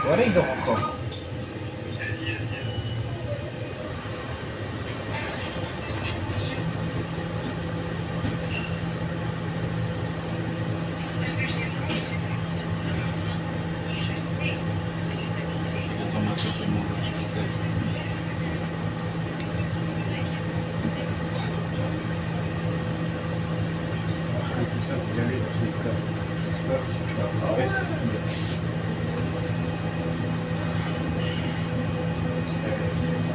Voilà, il dort encore. Comme ça, vous y allez dans tous les cas. J'espère que tu vas parler, ça va être bien. Je sais pas.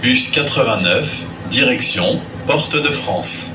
Bus 89, direction Porte de France.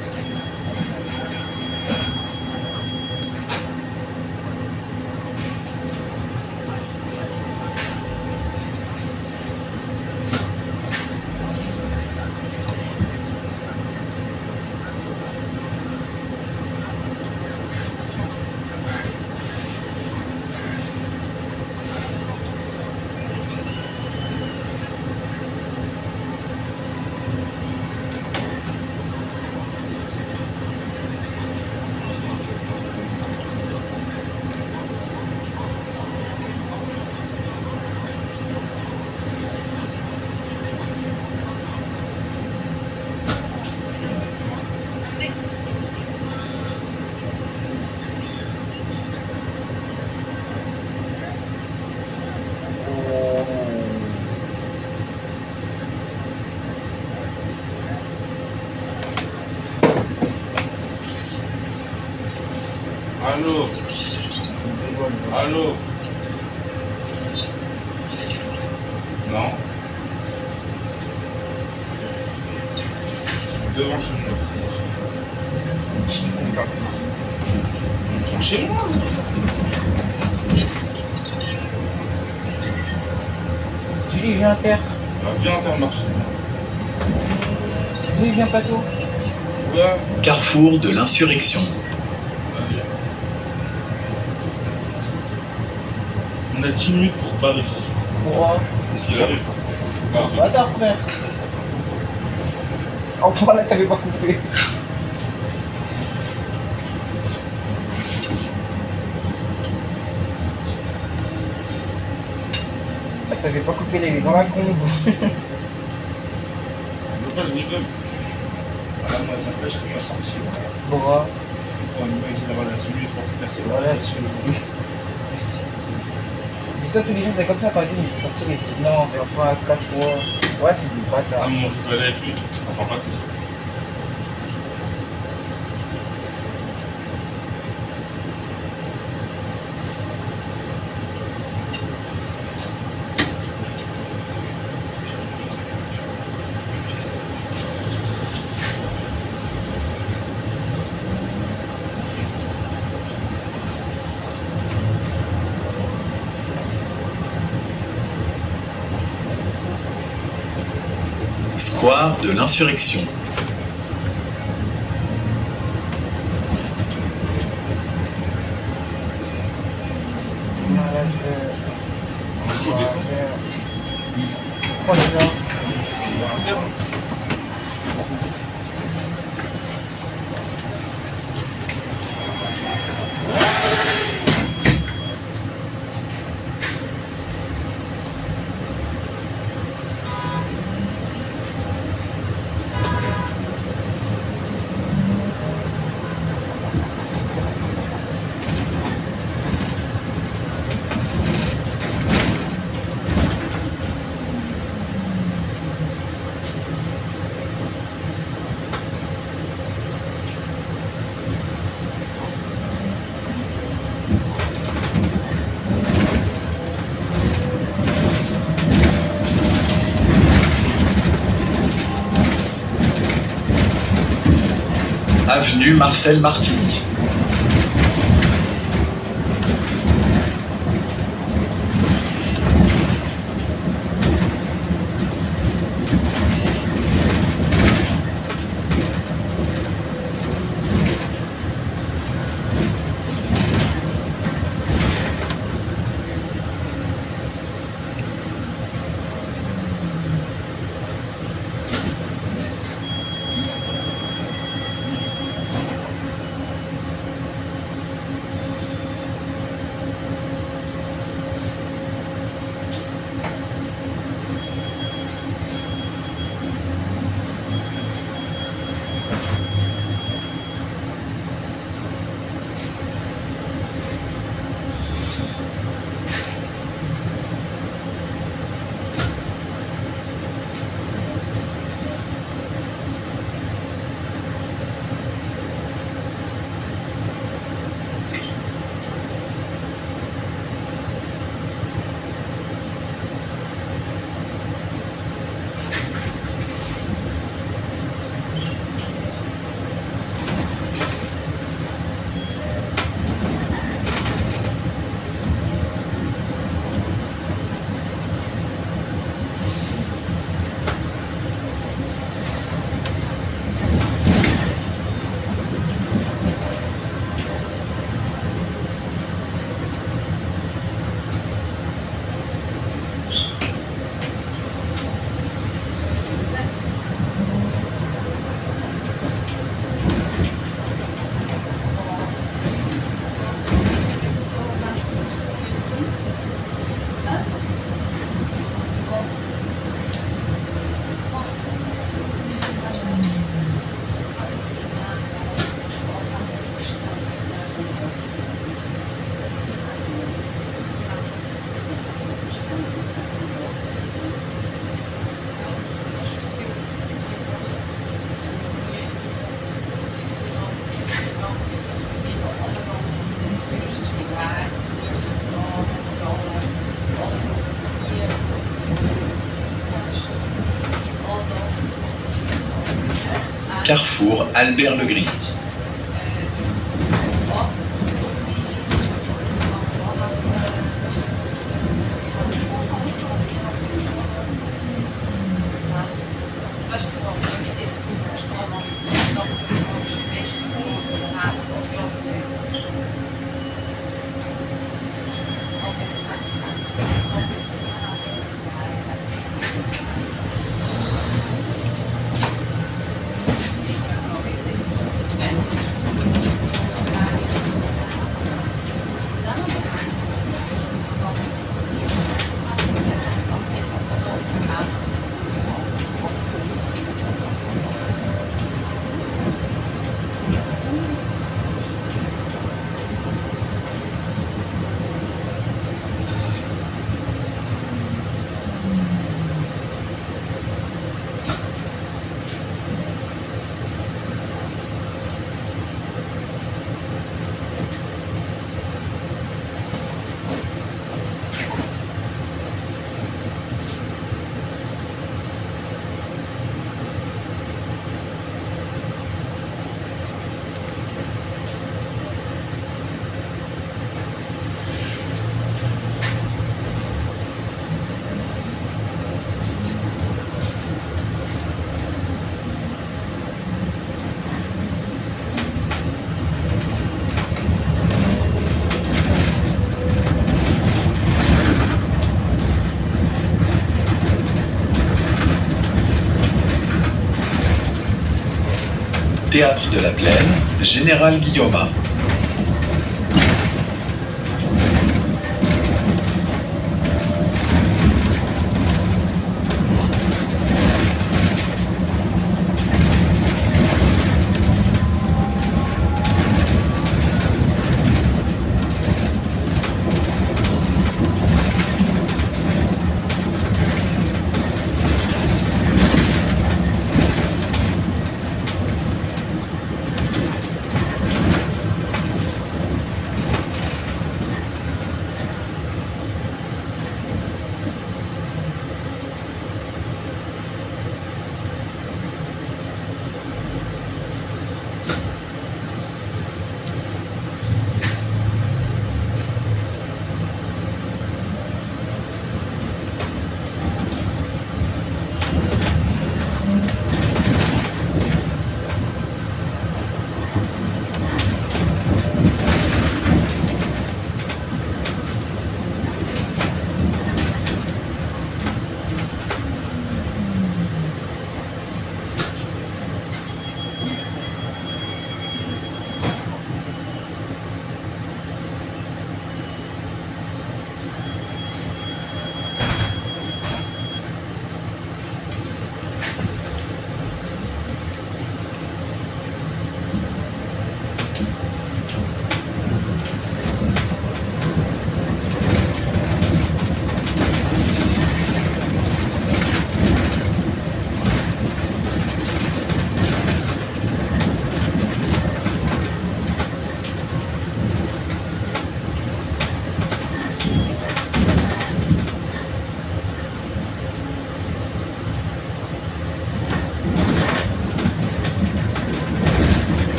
Allô? Allô? Non? Ils sont devant chez moi. Ils sont chez moi. Julie, viens à terre. Viens Intermarché. Julie, viens plateau. Ouais. Carrefour de l'Insurrection. Vas-y. On a 10 minutes pour Paris ici. Pourquoi? Parce qu'il arrive. Ah, Attends, frère. Oh, pourquoi là, t'avais pas coupé? Ah, t'avais pas coupé, il est dans la combe. je veux pas, je rigole. Voilà, moi, ça peut, je serais pas sorti. Pourquoi? Quand ils disent avoir la 10 minutes pour se casser. Voilà, je suis ici. Dis-toi, tous les jours, c'est comme ça, par exemple, il faut sortir, ils disent non, fais pas, casse-toi. Ouais, c'est des Ah, bâtards. mon rigole avec lui. Enfin, pas tous. Square de l'Insurrection. Non, là, je vais. Est-ce qu'il descend? Oh, déjà. Il va un verre, hein. Avenue Marcel Martini. Carrefour Albert Legris. Théâtre de la Plaine, Général Guillaume.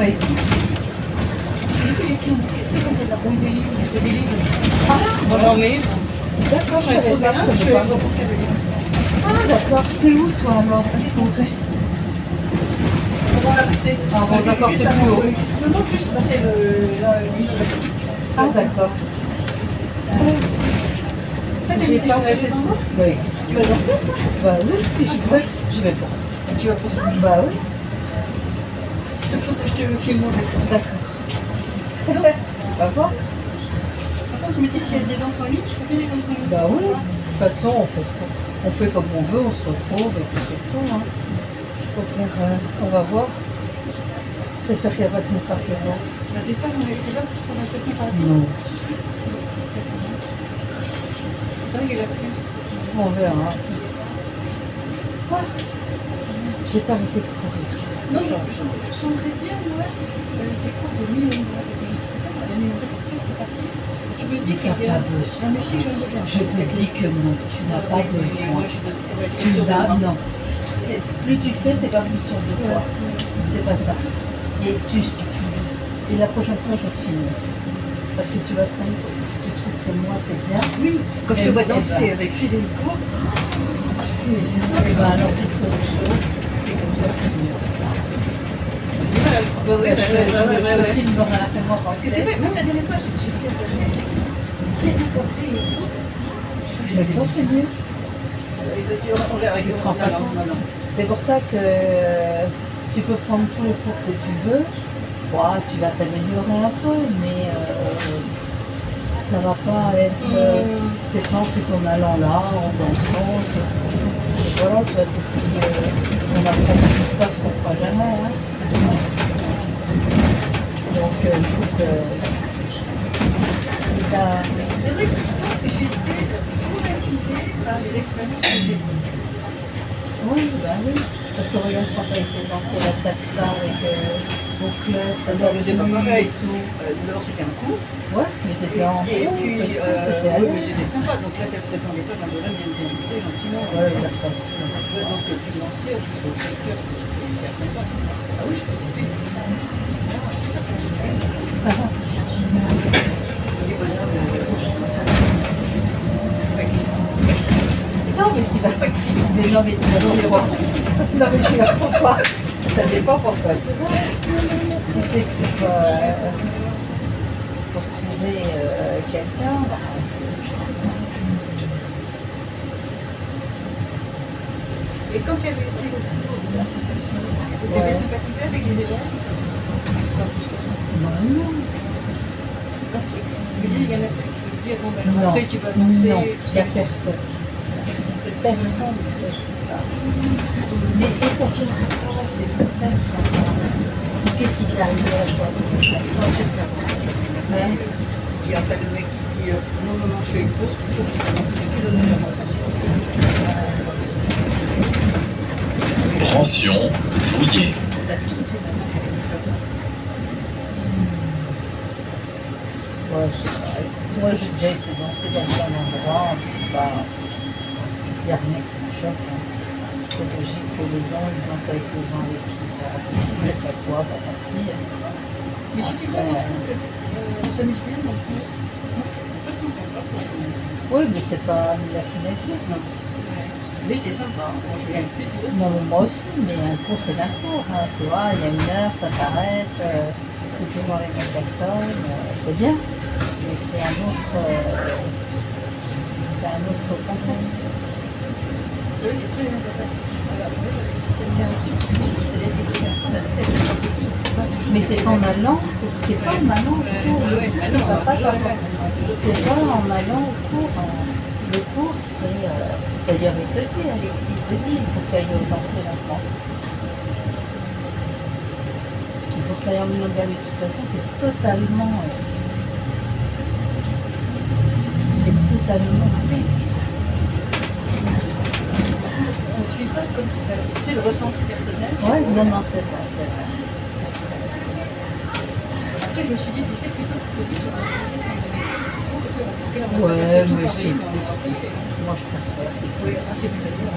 avec qui? Du coup, j'ai pris un bouquet, tu sais, quand il y a de la banque de livres, il y a des livres disponibles. Ah, Bon, j'en mets. d'accord, je J'en ai savais trouvé pas, un, je je savais vais pas. remonter le livre. Ah, d'accord. T'es où, toi, alors? Comment on l'a passé? Ah, bon, d'accord, c'est plus haut. Je me demande juste de passer le livre. Ah, d'accord. J'ai pas arrêté de moi. Oui. Tu vas danser, toi? Bah oui, si je peux, je vais pour ça. Tu vas pour ça? Bah oui, Je te filme avec. d'accord. Bah bon. Par contre, je me dis, si elle y a des danses en ligne, je peux faire des danses en ligne. Bah c'est oui. sympa. De toute façon, on fait comme on veut, on se retrouve et puis c'est tout. Hein. On va voir. J'espère qu'il n'y a pas de smart qui est bon. Bah, c'est ça, on était là pour un peu préparer. Non. Dingue, elle a pris. On verra. Ah. J'ai pas arrêté de courir. Non, je prendrais bien, moi, des cours de mi-ombre. Parce que c'est pas la mi-ombre, c'est très parti. Tu me dis Mais t'as qu'il y a. pas besoin. Non, mais si, j'en sais bien. Je te dis que non, tu n'as pas besoin. Moi, je pense qu'on va être Tu sûr de n'as- moi. non. Plus tu fais, t'es pas plus sûr de toi. C'est pas ça. Et la prochaine fois, je te filme. Parce que tu vas prendre, tu trouves que moi, c'est bien. Oui, quand je te Eh vois ben. danser avec Federico, je dis, mais c'est top. Et ben alors, tu trouves une chose, c'est que toi, c'est mieux. Bah oui, Je te filmerai après moi quand Parce que c'est vrai, même la dernière fois, je me suis dit, bien accordé et tout. Je trouve que Mais c'est toi, c'est mieux. On l'a Tu te rends pas compte. non. C'est pour ça que tu peux prendre tous les cours que tu veux. Bon, tu vas t'améliorer un peu, mais ça va pas être. C'est en allant là, en dansant. Et voilà, tu vas te dire, on apprend pas ce qu'on fera jamais. Hein. Donc, écoute, c'est ta. C'est vrai que je pense que j'ai été traumatisée par les expériences que j'ai eues. Oui, bah oui. Parce que regarde quand tu as été danser la salsa avec au club, ça doit C'est pas pareil. et tout. D'abord, c'était un cours. Ouais, mais t'étais en Et cours, puis, t'étais à oui, l'aise. mais c'était sympa. Donc là, t'attendais pas qu'un bonhomme vienne t'inviter gentiment. Ouais, ça. Tu vois, donc, tu lançais, je trouve ça clair, c'est hyper sympa. Ah oui, je trouve que c'est ça. Des bonhommes, Non, mais tu vas pas mais non, mais tu vas pourquoi. Non, mais tu vas pourquoi. Ça dépend pourquoi tu vas. Si c'est pour trouver quelqu'un, bah, c'est autre chose. Et quand tu avais été au cours de la sensation, tu avais sympathisé avec les élèves? Pas plus que ça. Non, Non, je me dis, il y en a peut-être qui me dire, bon, ben, non. après tu vas danser, Non, tout il n'y ça. a personne. Personne, c'est Personne ne sait pas. Mais et confiance-toi, c'est ça qui va pas. Qu'est-ce qui t'est arrivé à toi? Non, c'est le faire. Ouais. Il y a t'as le mec qui dit, non, je fais une pause, plutôt que de danser depuis l'autre de la formation. C'est pas possible. Rançon, Fouillé. T'as toutes ces mamans qui avaient des trucs. Ouais, je sais pas. Moi, j'ai déjà été danser dans plein d'endroits. Il n'y a rien qui me choque. Hein. C'est logique que les gens ils dansent avec les gens avec qui ils sont. C'est pas quoi, pas partir. Mais si tu veux, moi je trouve qu'on s'amuse bien dans le cours. Moi je trouve que c'est vachement sympa. Oui, mais c'est pas la finalité. Non. Mais c'est sympa. Moi je viens avec plaisir. Non, mais moi aussi, mais un cours, c'est un cours. Hein, tu vois, il y a une heure, ça s'arrête. C'est toujours les mêmes personnes. C'est bien. Mais c'est un autre contexte. C'est vrai que c'est très intéressant. C'est un truc, c'est des découvertes. C'est des techniques. Mais c'est en allant, c'est pas en allant au cours. C'est pas en allant au cours. Le cours, c'est. D'ailleurs, il te le dit, Alexis, il te dit, il faut que tu ailles danser là-dedans. Il faut que tu ailles en monogame. De toute façon, tu es totalement. À l'aise. On ne suit pas comme c'est. Tu sais, le ressenti personnel. Ouais, non, c'est vrai, c'est vrai. Après, je me suis dit, tu sais, plutôt que de dire sur un c'est beaucoup plus rapide. Parce que là, on Ouais, va traverser tout mais Paris, c'est- mais on est en plus. Moi, je préfère. Oui, c'est plus dur.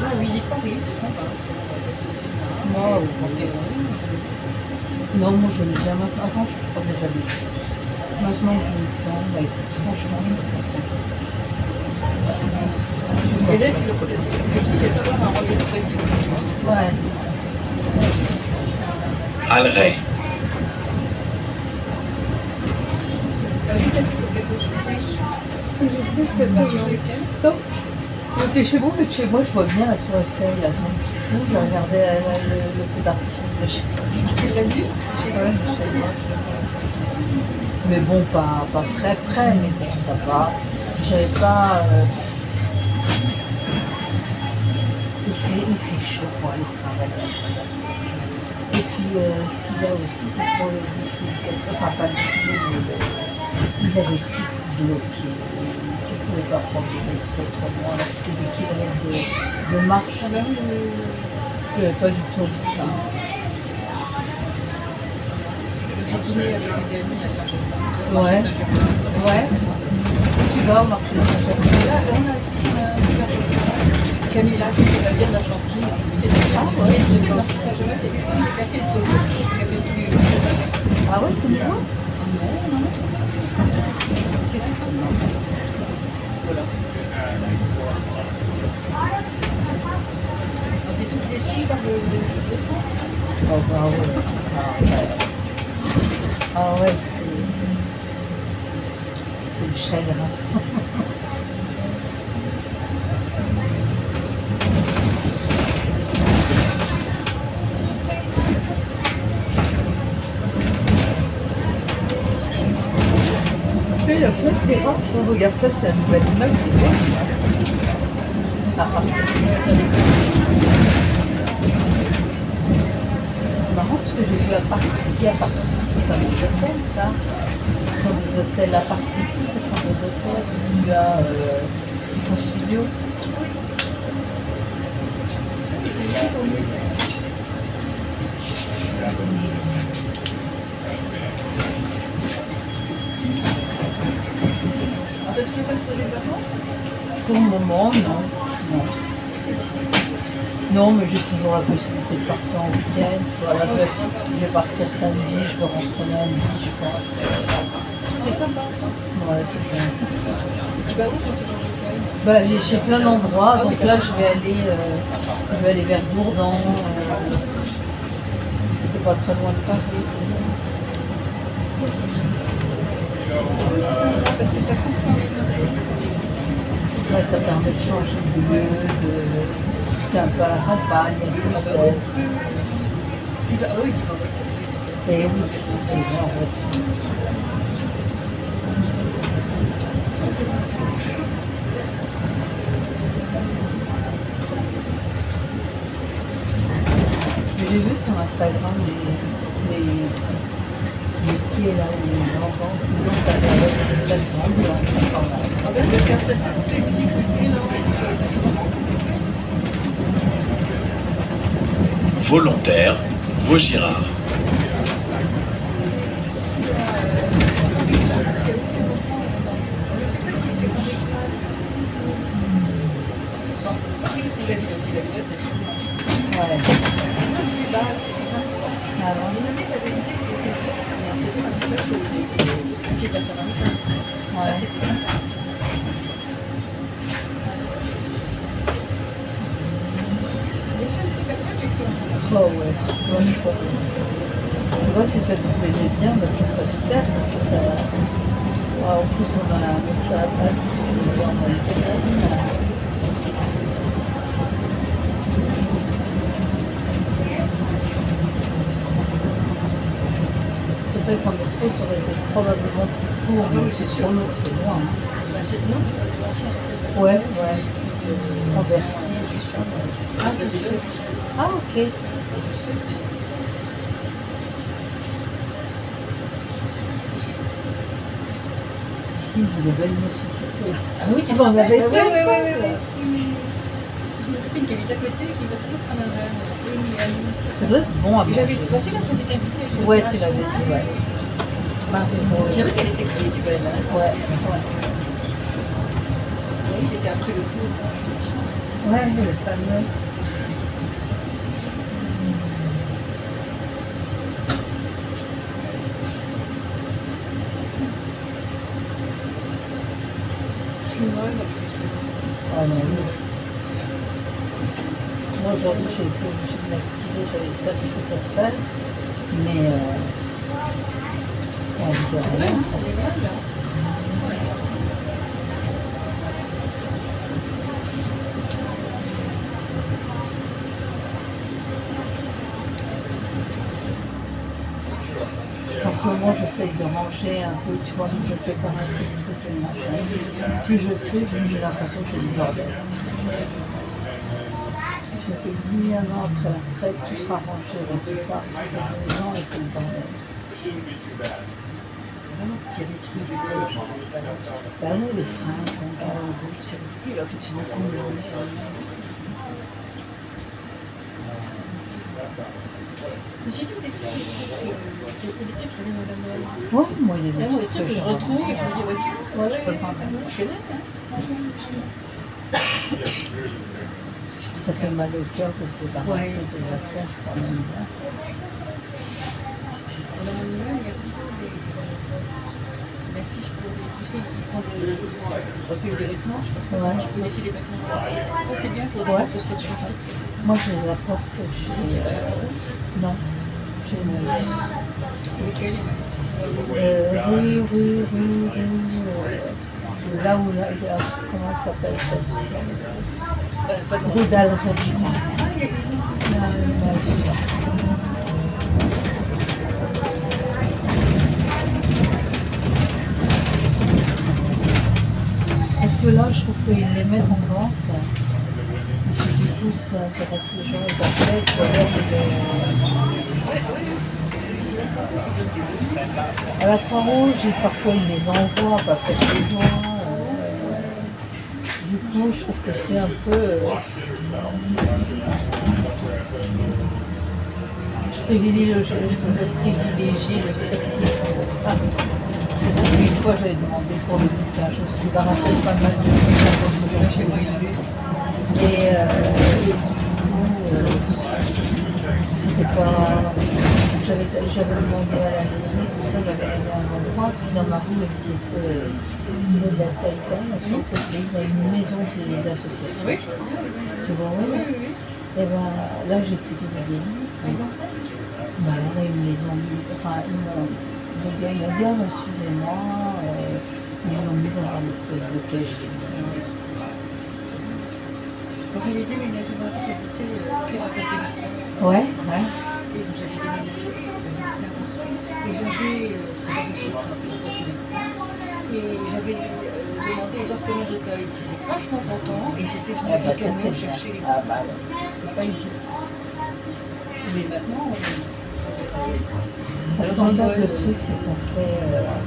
Là, on visite Paris, c'est sympa. On va passer au cinéma. Moi, au Panthéon. Non, moi je l'ai bien maintenant. Avant, je prenais jamais plus. Maintenant que j'ai eu le temps, bah écoute, franchement, je me sens Et d'être que tu sais pas avoir un rendez-vous précis. Ouais. Alray. Alors, juste à titre de précaution, Donc, j'étais chez vous, mais de chez moi, je vois bien la tour Eiffel, là, mon petit fou. J'ai regardé le feu d'artifice de chez moi. tu l'as vu? J'ai Ouais, pas pensé. chez moi. Mais bon, pas très près, mais bon, ça va. J'avais pas... il fait chaud pour aller se travailler. Et puis, ce qu'il y a aussi, c'est que pour le défilé, enfin pas le défilé, mais ils avaient tout bloqué. Tu ne pouvais pas prendre le métro trop loin. C'était des kilomètres de marche. Je n'avais pas du tout envie de ça. J'ai dîné avec des amis à Saint-Germain. Ouais. Ouais. Tu vas au marché de Saint-Germain. Là, on a aussi Camilla qui fait la bière d'Argentine. C'est ah ouais. Et tu sais, le marché de Saint-Germain, c'est uniquement le café de Faubourg. Le café, c'est du. Ah ouais, c'est bien. Non. C'est tout ça. Voilà. On était toutes déçues par le France. Oh bah ouais. Ah ouais, c'est le chagrin. Il y a plein de terrasses, hein. Regarde ça, c'est un nouvel immeuble qui est fait. À partir. C'est marrant parce que j'ai vu à partie, c'est comme des hôtels, ça. Ce sont des hôtels à partie, ce sont des hôtels où tu as qui font studio. En fait, tu fais pas de projet de vacances? Pour le moment, non. Non, mais j'ai toujours la possibilité de partir en week-end. Voilà, je vais partir samedi, je vais rentrer lundi, je pense. C'est sympa, ça. Ouais, c'est bien. Tu vas où quand tu changes de week-end? Bah, j'ai plein d'endroits, donc là je vais aller vers Gourdan. C'est pas très loin de Paris, c'est bien. Oui, c'est sympa parce que ça coupe quand même. Ouais, ça permet de changer de lieu, c'est un peu à la campagne, il y a plus de... Tu vas, oui, tu vas voir. Et oui, c'est bien en voiture. J'ai vu sur Instagram les quais là où les gens vont, sinon ça a l'air d'être tellement bien, ça s'en va. Ah ben, regarde, t'as toutes les musiques qui se mélangent. Volontaire, Vaugirard. Je sais pas si c'est Henri Crane. Sans Paris ou la ville aussi, la ville c'est très bien. Ouais. C'est sympa. Ah bon. Une amie m'avait dit que c'était ça. C'était un peu le pied de la céramique. Là, Ouais. c'était sympa. Il y a plein de trucs à faire avec toi. Oh ouais, bonne fois. Tu vois, si ça te plaisait bien, bah, ça serait super parce que ça. Ouais, en plus, on a un autre à la place, parce que les gens ont été là. C'est vrai qu'en métro, ça aurait été probablement plus court, mais c'est sur l'eau, c'est loin. Hein. Bah, c'est non, Ouais, ouais. En Bercy, tout ça. ah, je sais. Ah, ok. Ici, ils ont des belles musiques. Ah oui, Tu m'en avais été Oui. ensemble. J'ai une copine qui habite à côté qui va toujours prendre un verre. Oui, C'est vrai que bon à et j'avais, manger. bah, c'est là que j'avais été invitée. Ouais, tu l'avais dit, ouais. Marie-Rose. C'est vrai qu'elle était belle. Hein. Ouais. Oui, c'était après le cours. Ouais, le fameux. Ah non, oui. Moi aujourd'hui j'ai été obligée de m'activer, j'avais fait des trucs à faire, mais on ne dit rien. En ce moment, j'essaye de ranger un peu, tu vois, de séparer ces trucs et machin. Plus je fais, plus j'ai l'impression que j'ai du bordel. Je t'ai dit, un an après la retraite, tout sera rangé, donc tu pars, ça fait 2 ans et c'est le bordel. Il y a des trucs, des fois, Bah oui, les fringues, c'est ridicule, là, tout de suite, Ceci dit, des fois, il y a des trucs qui viennent à la mode. ouais, moi il y a Des des trucs trucs que je retrouve et je me dis, ouais, tiens, Ouais, je peux pas. c'est vrai, hein. Ça fait mal au cœur de séparer tes affaires quand même. Dans mon immeuble, il y a toujours des affiches pour des. Tu sais, ils font des recueils de vêtements, je sais pas. Ouais. Tu peux laisser les vêtements. Ça, c'est bien pour des Ouais. associations. Je trouve que c'est Moi je les apporte chez. Non, chez lesquels là où là, il y a, comment ça s'appelle cette pas de rue d'Alger, je crois. Ah, il y a des Parce que là, je trouve qu'ils les mettent en vente. Et puis, du coup, ça intéresse les gens, ils achètent. Ou alors, à la Croix-Rouge, parfois ils les envoient, pas fait besoin. Du coup, je trouve que c'est un peu. Je privilégie le circuit. Je sais qu'une fois j'avais demandé pour le bouquin, je me suis débarrassée de pas mal de trucs à cause de chez moi. Et du coup, c'était pas. J'avais demandé à la maison, tout ça, j'avais allé à un endroit, puis dans ma rue qui était au niveau de la Saïtane, sur le côté, il y a une maison des associations. Oui. Tu vois, oui. Et ben là, j'ai pu donner des livres. Bah alors, ils me les ont mis, enfin, le gars il m'a dit, ah, ben, suivez-moi, ils l'ont mis dans un espèce de cage. Quand j'avais déménagé, moi, j'habitais à Place des Victoires. Ouais. Et donc j'avais déménagé, et j'avais, c'est pas possible, et j'avais demandé aux orphelins d'Auteuil, ils étaient vachement contents, et ils étaient venus avec un camion chercher les Ah bah, c'est pas évident. Mais maintenant, Parce qu'en fait, le truc, c'est qu'on fait,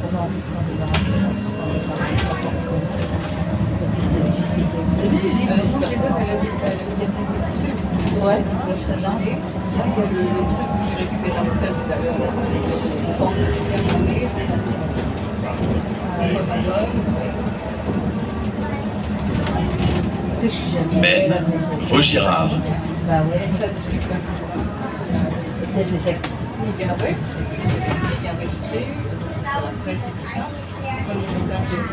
on a envie de s'en débarrasser, on s'en débarrasse pas tant que. Et puis c'est difficile de moi je les vois à la médiathèque de Bruxelles, ouais, le Sénat. il y a les trucs que j'ai récupérés à l'hôtel tout à l'heure, les banques de tout fermées, ça donne. Tu sais que je suis jamais allée à la Maine, médiathèque. Vaugirard. Bah Il y a ouais, une salle de spectacle. il y a des activités. Il y a un rez-de-chaussée, après c'est tout ça. Comme les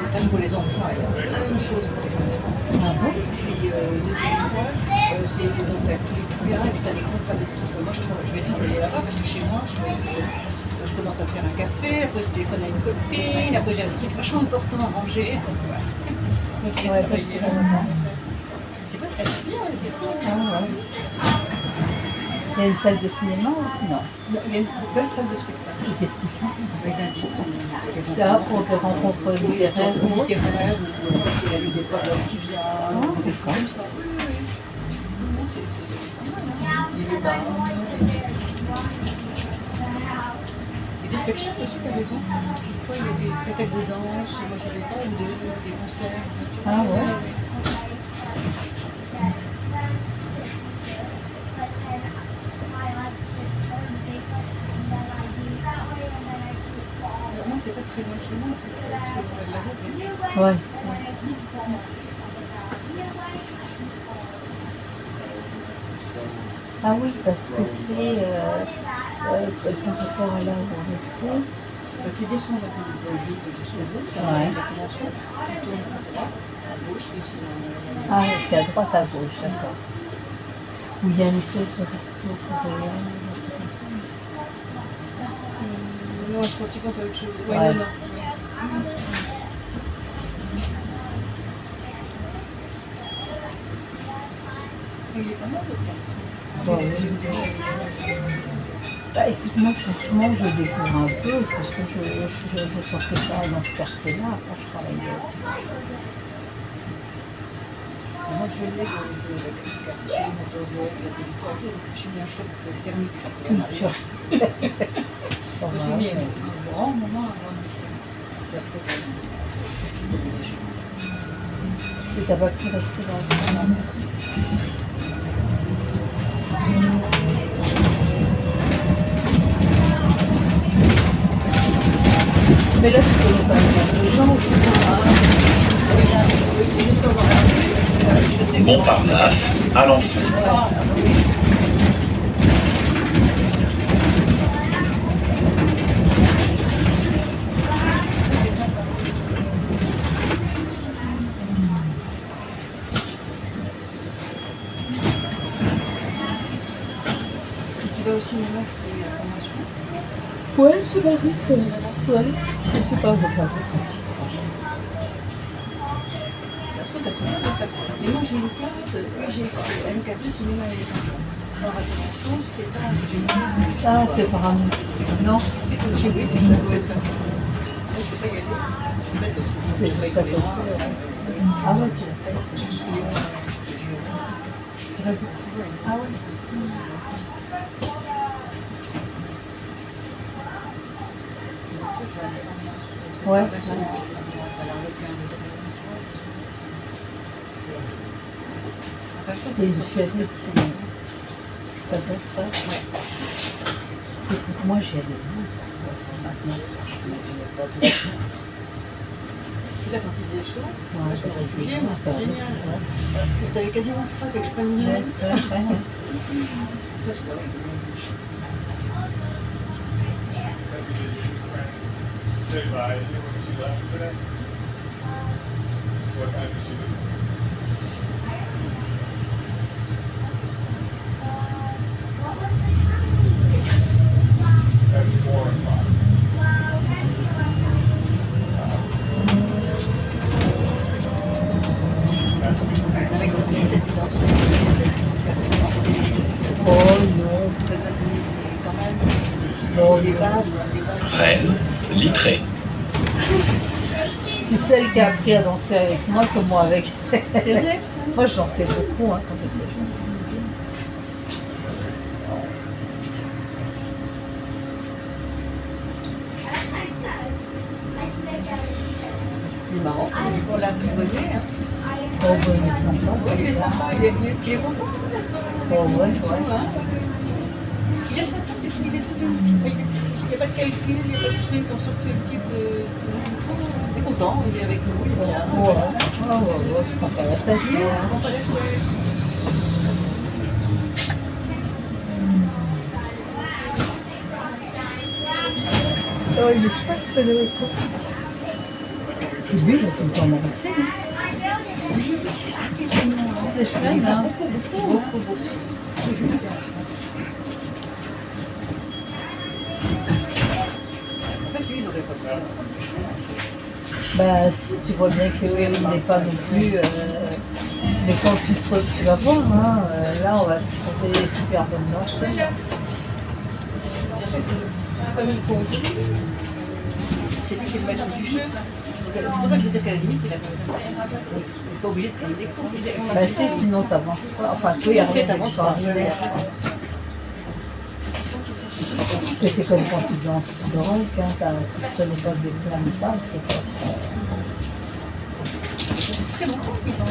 montages pour les enfants, il y a plein de choses pour les enfants. Ah bon? Et puis, deuxième étage, c'est donc t'as tous les bouquins, et puis t'as des grandes tables de tout. Moi, je vais travailler là-bas parce que chez moi, je commence à faire un café, après je téléphone à une copine, après j'ai un truc vachement important à ranger. Donc, j'ai Ouais, travaillé là. vraiment. C'est pas très bien, mais c'est cool. Ah ouais. Il y a une salle de cinéma aussi, non? Il y a une belle salle de spectacle. Et qu'est-ce qu'ils font? Ils invitent Là, pour des rencontres littéraires. littéraires, il y a eu des paroles qui viennent, des trucs comme ça. Il est bas. Et des spectacles aussi, t'as raison. Des fois, il y a des spectacles de danse, moi je savais pas, ou des concerts. Ah ouais? Moi, c'est pas très loin de chez moi, c'est au bord de la route. Ouais. Ah oui, parce que c'est par rapport à là où on était. Tu descends la rue de Zanzibar et tout ce que tu veux, Ouais. la convention, tu tournes à droite, gauche, oui, c'est Ah, c'est à droite, à gauche, d'accord. Où il y a une espèce de resto coréen. Non, je pense que tu penses à autre chose. Ouais, Ouais. non, non. Il est pas mal votre quartier. Bon, oui. Bah, écoute, moi, franchement, je découvre un peu parce que je sortais pas dans ce quartier-là quand je travaillais. Moi, je venais de la quartier, Motorway, les habitants, j'ai mis un choc thermique. Culture. J'ai mis un grand moment avant. Et après, Et t'as pas pu rester dans le temps. Mais là, tu connais pas les gens, tu Montparnasse, Alençon. tu vas au cinéma, tu fais la formation. Ouais, c'est vrai, c'est vrai. Ouais. Je sais pas, enfin, c'est pratique. Parce que t'as souvent fait ça. Mais moi, j'ai une carte UGC, MK2 cinéma et les enfants. Alors, attention, c'est pas un UGC, c'est. Ah, c'est par amour. Non, C'est comme chez lui, ça doit être ça. Moi, je peux pas y aller. C'est bête parce que c'est je juste pas à côté. Ah ouais, tu l'as fait. Tu vas beaucoup jouer. Ah ouais. Ouais. C'est une chérie de cinéma. T'adores ça? Ouais. Écoute, moi j'y allais maintenant, franchement, je n'ai pas vu. Là, quand il faisait chaud, Ouais, moi, je passais plus moi, c'était génial. Ouais. Et t'avais quasiment froid, que je prenne une Ouais, nuit. ouais, ouais. Ça, je crois. Say bye. When she left today? What time did she leave? That's 4 o'clock. That's the next. Avec le tête de danser, Oh non. ça donne quand même Oh, des non. bases. Rennes, Littré. C'est celle qui a appris à danser avec moi que moi avec. C'est vrai? Moi je dansais beaucoup hein, quand j'étais jeune. Il est marrant. On l'a abonné. Hein. Oh ben il est sympa. Oui, il est sympa, il est content. Oh ouais, ouais. Il est sympa parce qu'il est tout bien. Il n'y a pas de calcul, il n'y a pas de truc, on sent que le type il est content, il est avec nous, il est bien. Ouais, ouais, ouais, je pense à la tête. Il se prend pas la tête. Oh, il est chouette, Frédérico. Lui, il a tout le temps dansé. Des semaines, hein. Beaucoup. En fait, lui, il n'aurait pas pu. Bah si, tu vois bien qu'il n'est pas non plus... mais quand tu vas voir, hein, là on va se trouver super bonne danseuse. Comme il faut. C'est lui qui est le maître du jeu. C'est pour ça que je disais qu'à la limite, il a besoin de ça. Il n'est pas obligé de prendre des cours. Bah si, sinon t'avances pas. Enfin, tu Oui, n'y a après, rien t'avances pas. d'extraordinaire. Parce que c'est comme quand tu danses le rock, hein, si tu connais pas des plans de base, c'est pas... Très longtemps qu'il danse.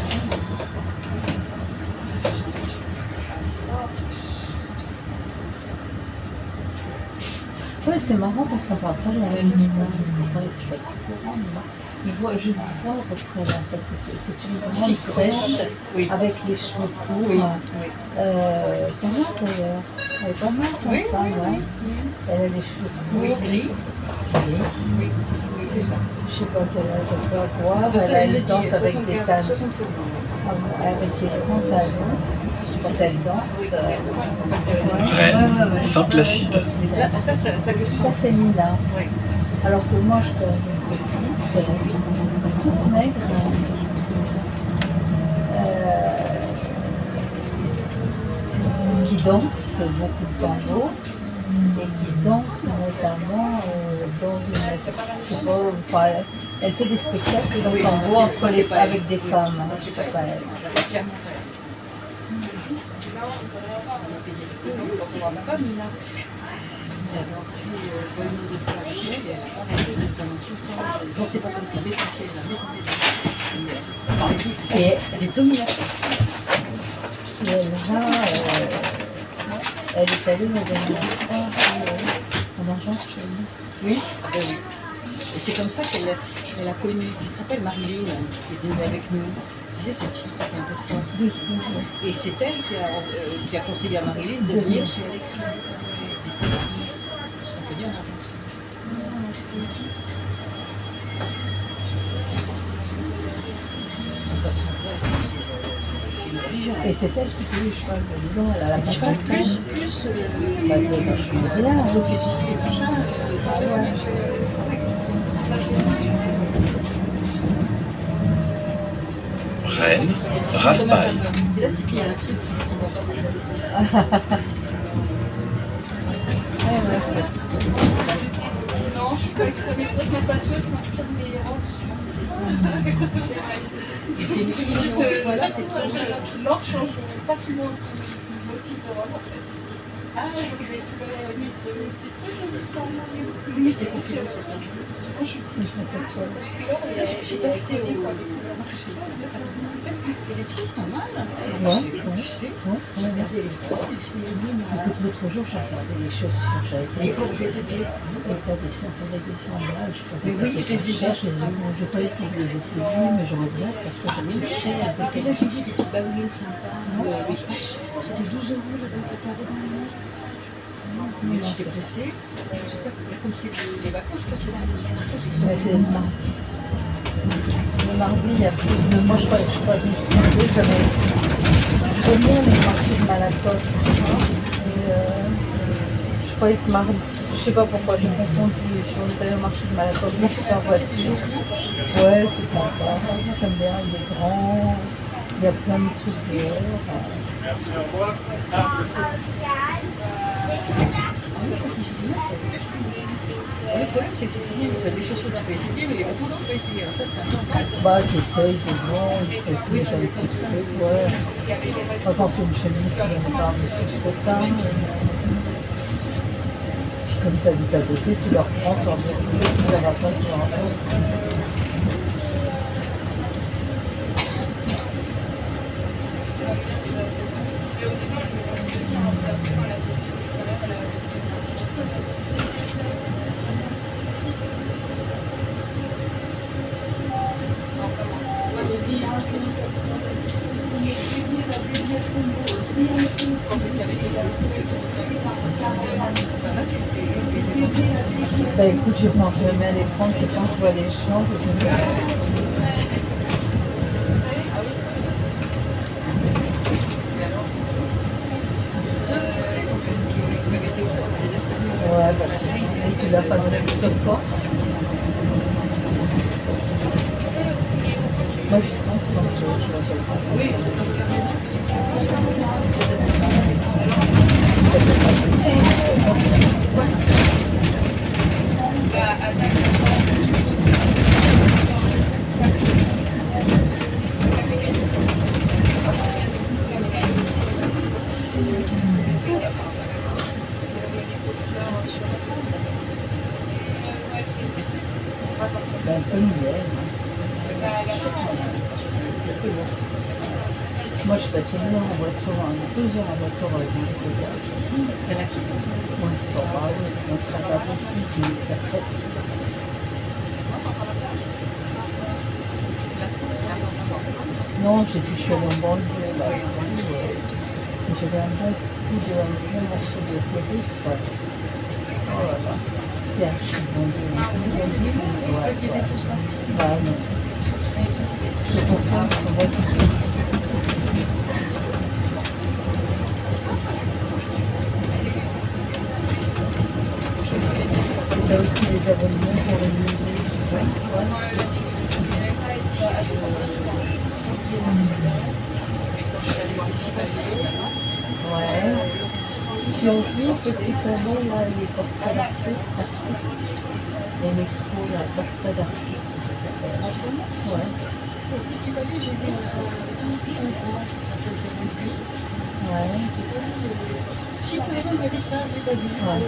Ouais, c'est marrant parce qu'on parle pas de la même langue. Pourtant, c'est pas si courant, mais Je vois à peu près là, c'est une grande sèche Oui. avec les cheveux courts. Oui. Pas mal d'ailleurs. Elle est pas mal comme Oui, femme, oui, ouais. Elle a les cheveux Oui, courts. gris. Oui, c'est ça. Je sais pas quel âge elle peut avoir. Ça, Elle le dit, danse avec des 75, talons. 76 ans. Avec des grands talons. Quand elle danse. Rennes, Saint-Placide. Là, ça goûte Ça c'est Mina. Oui. Alors que moi je connais une petite, toute maigre, qui danse beaucoup de tango et qui danse notamment dans une, je sais pas, enfin, elle fait des spectacles dans le tango avec des femmes. C'est C'est pas elle. C'est clairement pas Mina. Non, c'est pas comme ça, mais Et elle est dominatrice. elle va, elle est allée la dernière fois en Argentine. Oui, oui. Et c'est comme ça qu'elle a connu. Tu te rappelles Marilyn, qui était avec nous? Tu disais cette fille qui était un peu forte. Oui, oui, oui. Et c'est elle qui a conseillé à Marilyn de venir chez Alexis. Ça peut dire en Argentine. C'est une religion. Et c'est elle qui fait les chevals, disons, elle a la Je parle partie. plus Bah, c'est vachement bien. l'officier, machin. Rennes, Raspail. C'est là que tu dis un truc qui va pas Non, je suis pas extrémiste. C'est vrai que ma tatoueuse s'inspire de mes robes. C'est vrai. C'est une fille Juste, ce point-là, c'est trop non, je change pas souvent de motif de robe en fait. Ah, avec des fleurs, mais c'est très joli, ça en a Oui, c'est compliqué sur ça. souvent je suis Ils sont sexuels. Je suis passée au marché. Et c'est très pas mal. Ouais, Tu sais, ouais. j'ai regardé les robes, je me suis dit, Écoute, l'autre jour, j'ai regardé les chaussures, j'avais les pris robes, je vais te dire. et t'as des sandales, je Mais oui, je les ai cherche, je n'ai pas été les essayer, mais je regrette parce que j'en ai eu cher. Et puis là, j'ai vu des petites ballerines sympas, mais pas cher. C'était 12 € le bon pour faire des bains. Mais j'étais pressée. Je sais pas, comme c'est les vacances, je sais pas si c'est Mais c'est le mardi. Le mardi, il y a plus de... Moi, je crois que je me suis trompée, j'aime bien les marchés de Malakoff. Et je croyais que mardi... Je sais pas pourquoi, j'ai confondu. Je suis allée au marché de Malakoff, mais je suis en voiture. Ouais, c'est sympa. J'aime bien, il est grand. Il y a plein de trucs dehors. Le problème, c'est que tu as des chaussures que tu peux essayer, mais les vêtements, tu ne peux pas essayer. Alors ça, c'est un peu... Bah, t'essayes, t'es bon, tu fais plus un petit truc, ouais. Quand c'est une chemise, tu viens pas dessus ce que t'as. Puis comme t'habites à côté, tu leur prends, tu leur dis, écoutez, si ça va pas, tu leur apportes. Bah écoute, je pense jamais à les prendre, c'est quand je vois les champs que je me ouais, bah, et tu l'as pas donné sur toi. Moi, je pense quand je vois sur le compte. Oui, Ben, comme hier. Moi, je passais 1 heure en voiture, 2 heures en voiture avec mon collègue. t'as la petite. Ouais, pour parler, sinon ce serait pas possible, mais ça fatigue. Non, je suis allée en banlieue, là. J'avais un bon morceau de périph'. Oh là là. C'était archi bon Dieu. Ouais, ouais. Bah non. Je te confirme, on voit tout de suite. Il y a aussi les abonnements pour le musée, tout ça. Ouais. Tu as vu petit panneau là, les portraits d'artistes. Il y a une expo là, portrait d'artistes, ça s'appelle. Ouais. Ouais. Si, par exemple, il y avait ça, je l'ai pas vu. Ouais.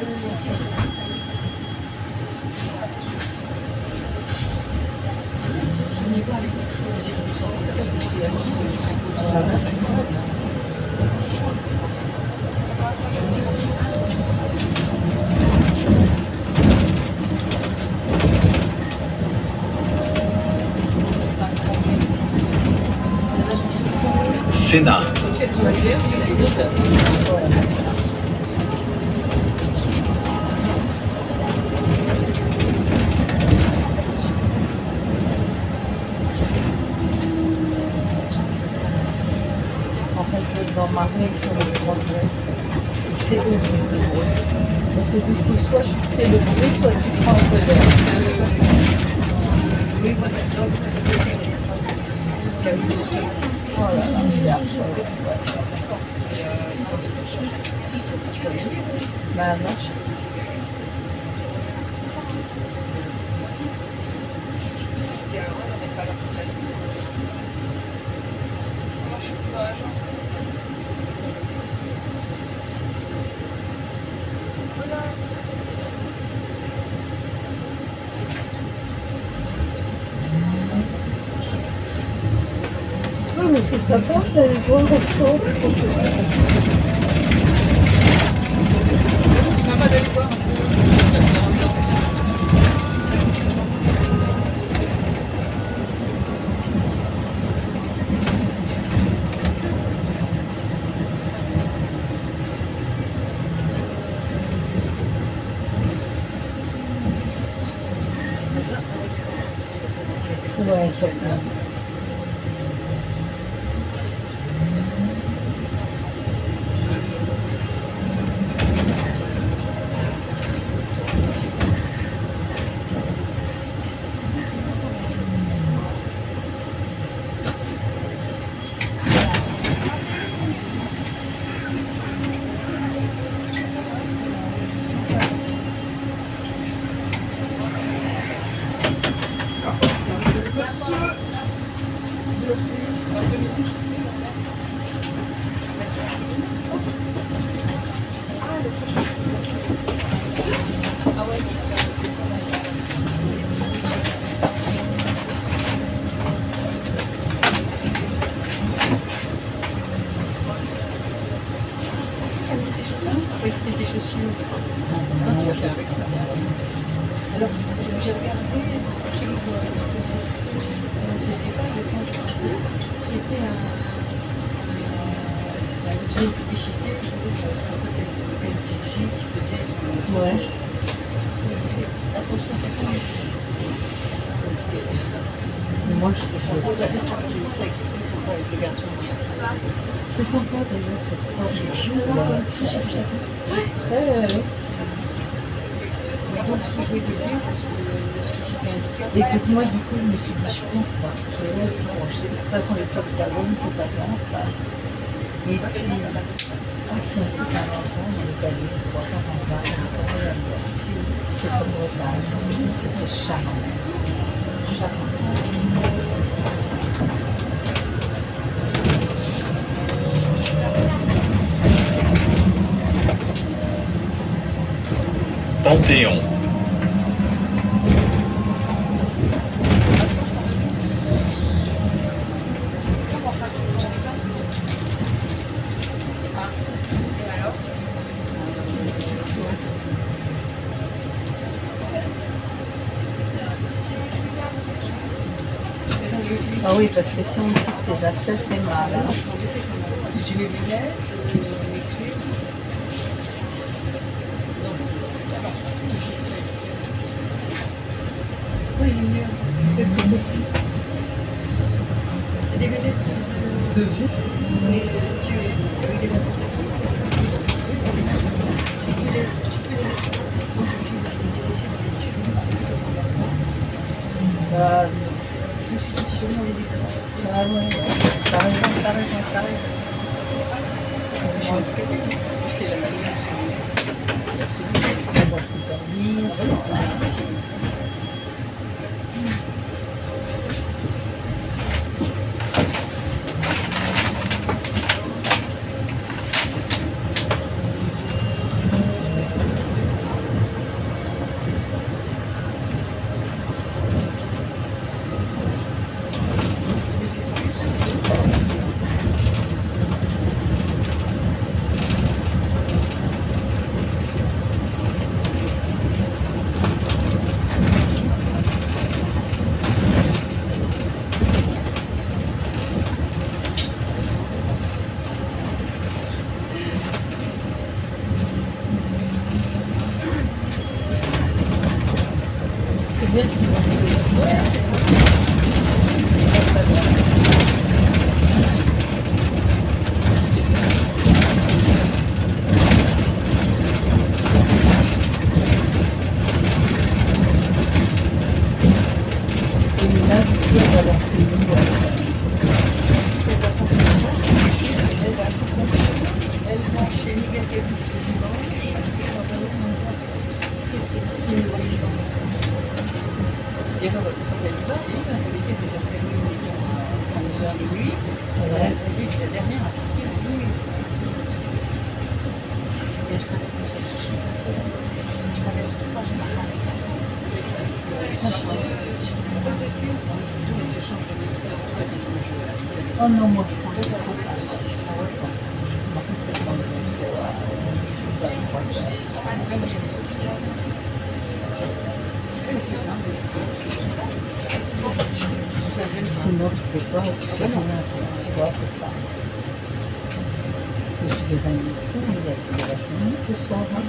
Sénat. En fait, c'est dans ma rue sur le progrès. C'est eux qui me bruit. Parce que du coup, soit je fais le bruit, soit tu prends un peu d'air. Voilà, c'est affreux. Bah non. Non mais c'est sympa d'aller voir au centre. C'est sympa d'aller voir un peu. Ouais, c'est ça. Oui, c'était des chaussures. Quand tu vas faire avec ça. Alors, j'ai regardé chez les quoi, c'était pas le temps. C'était une publicité, je crois que c'était LG qui faisait son. Ouais. Attention, Mais moi, je c'est ça, j'ai mis ça exprès, c'est pas avec le garçon. c'est sympa d'ailleurs cette phrase. C'est violent comme tout, c'est du sapin. Ouais. Donc, ce que je voulais te dire, parce que si c'était indiqué. Écoute, moi, du coup, je me suis dit, je pense ça. De toute façon, les sortes d'albums, il ne faut pas faire ça. Et puis, ah, tiens, c'est un enfant, on est allé une fois par an, c'est comme Bretagne. C'était charmant. Panthéon. Ah oui, parce que si on quitte tes affaires, c'est mal. Hein. J'ai mes lunettes, mes clés. Oui, il est mieux. C'est des lunettes de vue. Mais tu les vois pas ici. Tu peux les mettre. Moi, je les ici dans les tubes. Je me suis dit, si jamais on les déclenche. Ah ouais, t'as raison, t'as raison, t'as raison. Je suis handicapée. Je fais la manière. Moi, je peux pas lire. C'est impossible. C'est bien ce qu'ils ont fait ici. Très bien. Et là, du coup, elle va lancer une Elle va à Sensation. Elle mange chez Miguel Cabis le dimanche. Dans un autre endroit. C'est une bonne idée. Et alors, quand elle y va, ça veut dire que ça serait nuit, mettons, à 11h minuit. Ouais. C'est juste la dernière à partir de minuit. Et je travaille comme ça, ça fait. Je traverse tout le temps. Ça, je pas vécu. Elle te change de métier. Après, des gens, Oh non, moi je prends le métro. Je prends le métro. Par contre, je prends le métro à Soudan, je crois que c'est. Sinon, tu peux pas, tu fais rien. Tu vois, c'est ça. Et tu verras le métro, mais il y a vachement mieux que ça. Hein.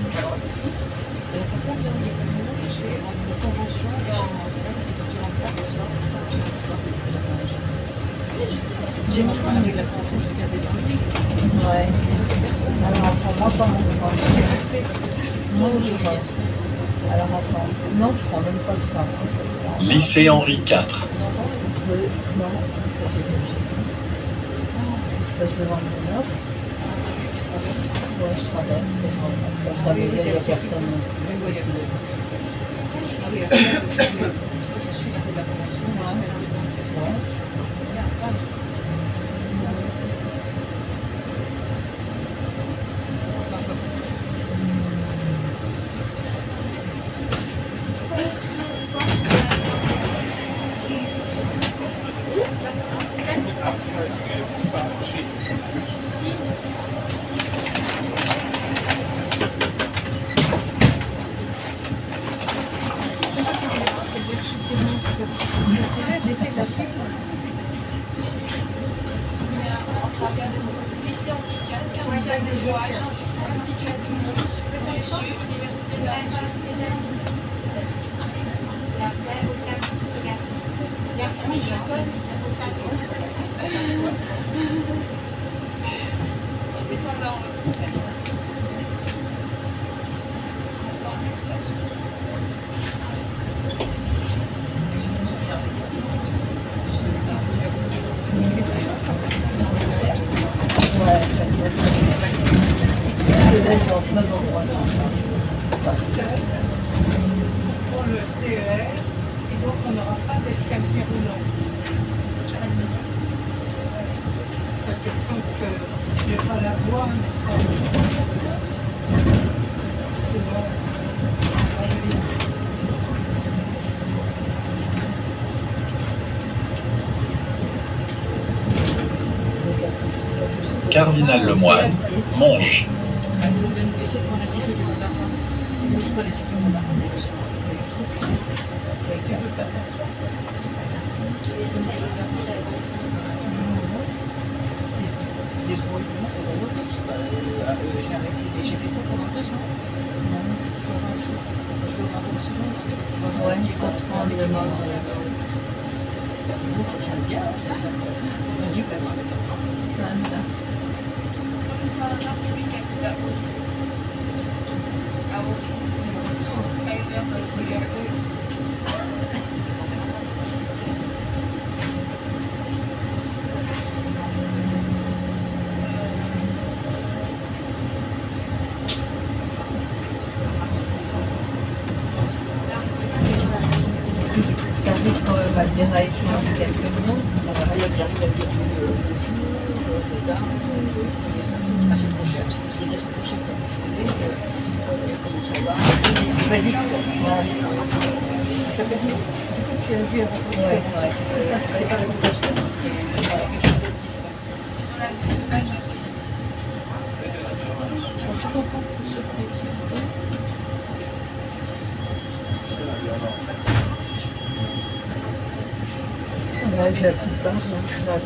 J'ai mangé avec la France jusqu'à Bédouzi. Ouais. Alors attends, moi pas mon prendre. Moi je pense. Alors attends. Non, je prends même pas le sang. Lycée Henri IV. Non. Je passe devant mon offre. Ouais, je traverse. C'est bon. Comme ça, il n'y a personne non plus. Ah oui, alors, je suis de la convention. Ouais. Lycée Henri IV, Carnaval des Voiles, Institut Jussieu, Université de la Région. Oui, je connais. Ouais, je vais être dans plein d'endroits sympas. Pour le TER, et donc on n'aura pas d'escalier roulant. Parce que je pense que je n'ai pas la voie, mais c'est bon. Cardinal Lemoine, Monge. C'est pour la sécurité de la part. Pour la sécurité de la part. Tu veux ta place. Des bruits, j'ai arrêté, mais j'ai fait ça pendant 2 ans. Je vais au Maroc souvent, donc je peux pas Ouais, gagner comprendre contre le les Maroc. Donc j'aime bien, c'est ça. On y va. T'arrives quand même à bien à échanger quelques mots. Il y a que j'arrive à dire le jour, les dates, et ça. Ah, c'est trop cher, je veux dire, c'est trop cher pour accéder. Comment ça va? Vas-y, ça fait bien. Tu as vu avant de Ouais, faire. C'est pas la question. Je suis contente que ce soit précis. Ouais, la plupart, la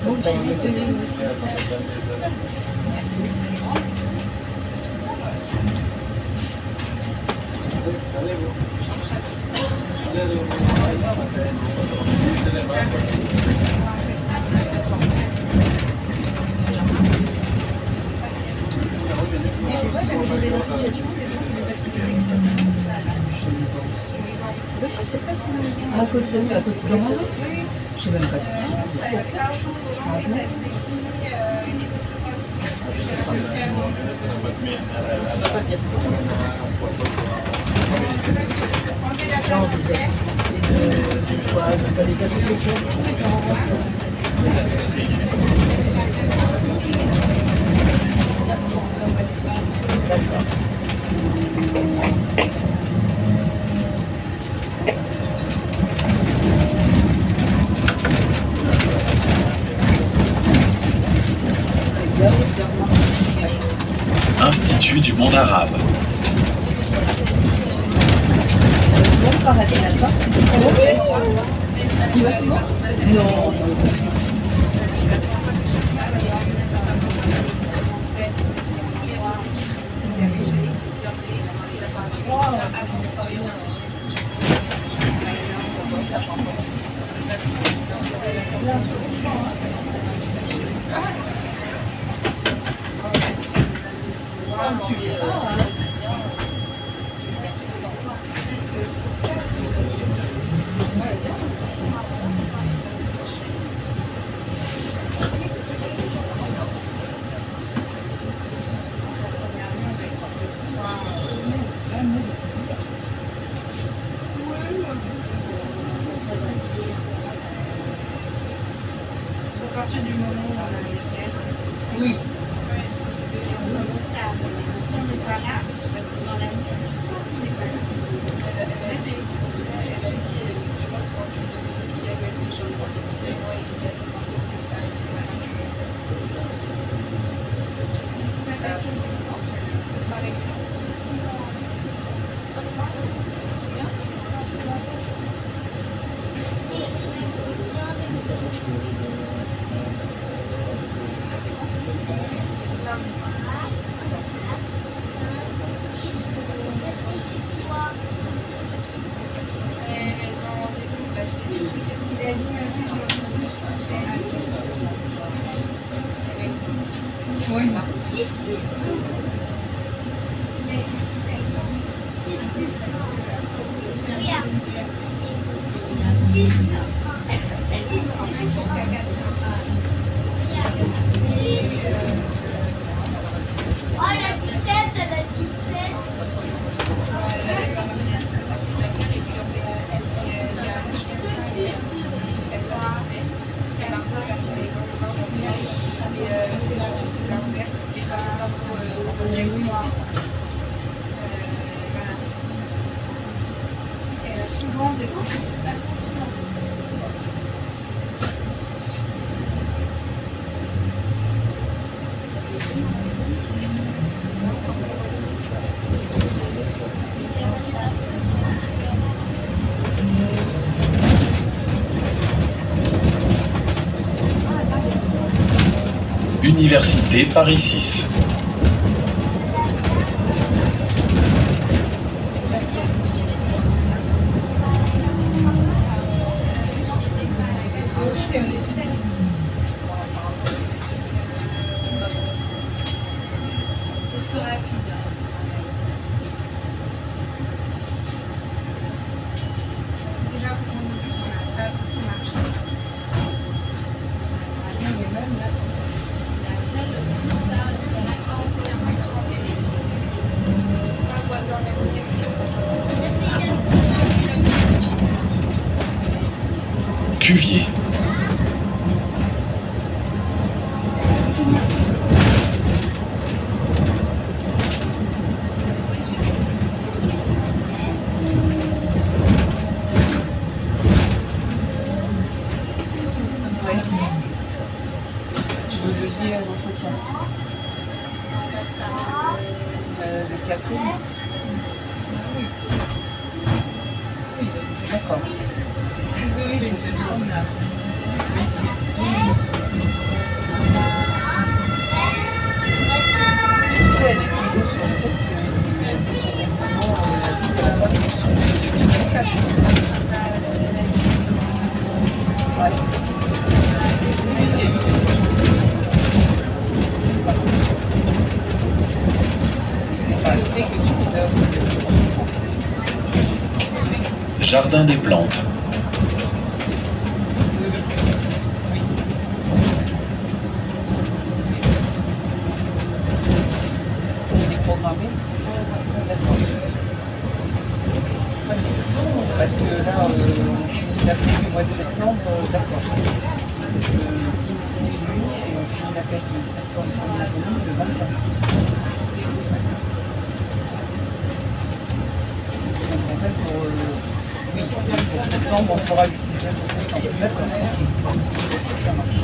C'est presque à côté de moi, je sais même pas si genre des activités de quoi, des associations. D'accord. Institut du monde arabe. Bon paradis, d'accord. Tu vas souvent? Non, Oui. Université Paris 6. Cuvier. Tu veux le lier à l'entretien de Catherine. Oui, d'accord. Tu sais, elle est toujours sur le fait que sur les moments, elle a pas de notion de 2024. Ouais. Oui, il y a eu des c'est ça. Enfin, dès que tu les donnes, Jardin des plantes. oui. Il est programmé. D'accord. Parce que là, on finit l'appel du mois de septembre, d'accord. Parce que on finit l'appel de septembre en avril, le 24. Donc en fait, oui, pour septembre, on fera du CGM pour septembre. D'accord. Ça marche.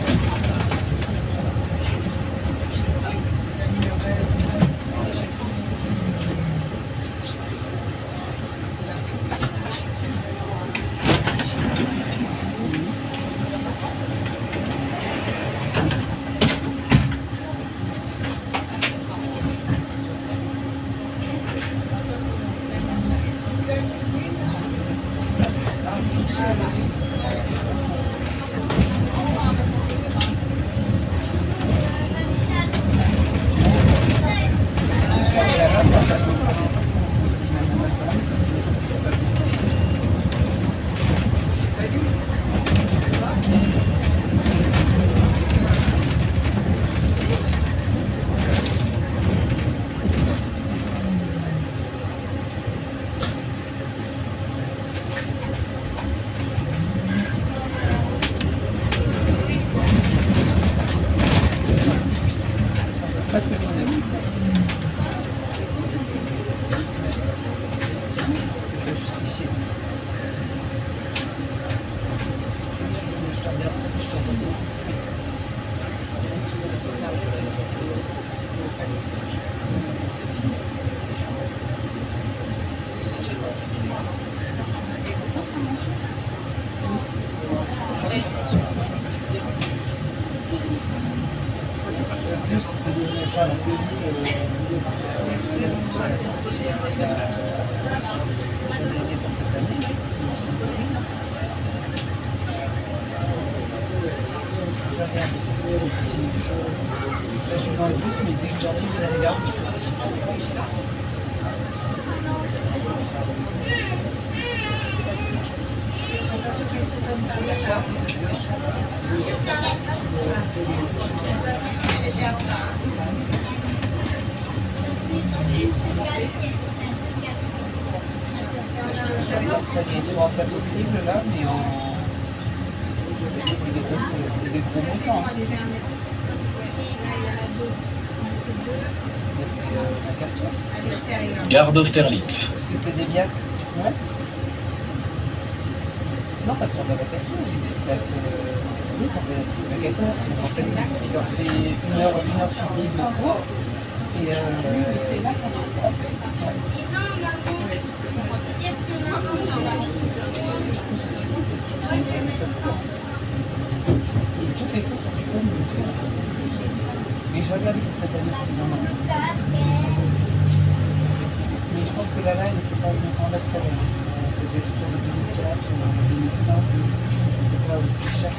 Parce que j'en ai vu. C'est pas justifié. Je te regarde ça, je t'envoie ça. Plus, c'était déjà la tenue, pour cette année. Je regarde. Là, je suis dans le bus, mais dès que j'arrive, je regarde. C'est en plateau crible là, mais en. C'est des gros montants. C'est la capture. Gare d'Austerlitz. Parce que c'est des biates. Ouais. Non, pas sur la vacation. Là, oui, ça fait c'est vacateur. Donc en fait, il leur fait une heure fictive de cours. Et c'est là qu'on toutes les fois, sont du bon. Non, non. Mais je pense que là, il n'était pas à 50 mètres salaire. C'était autour de 2004, 2005, 2006, c'était pas aussi cher que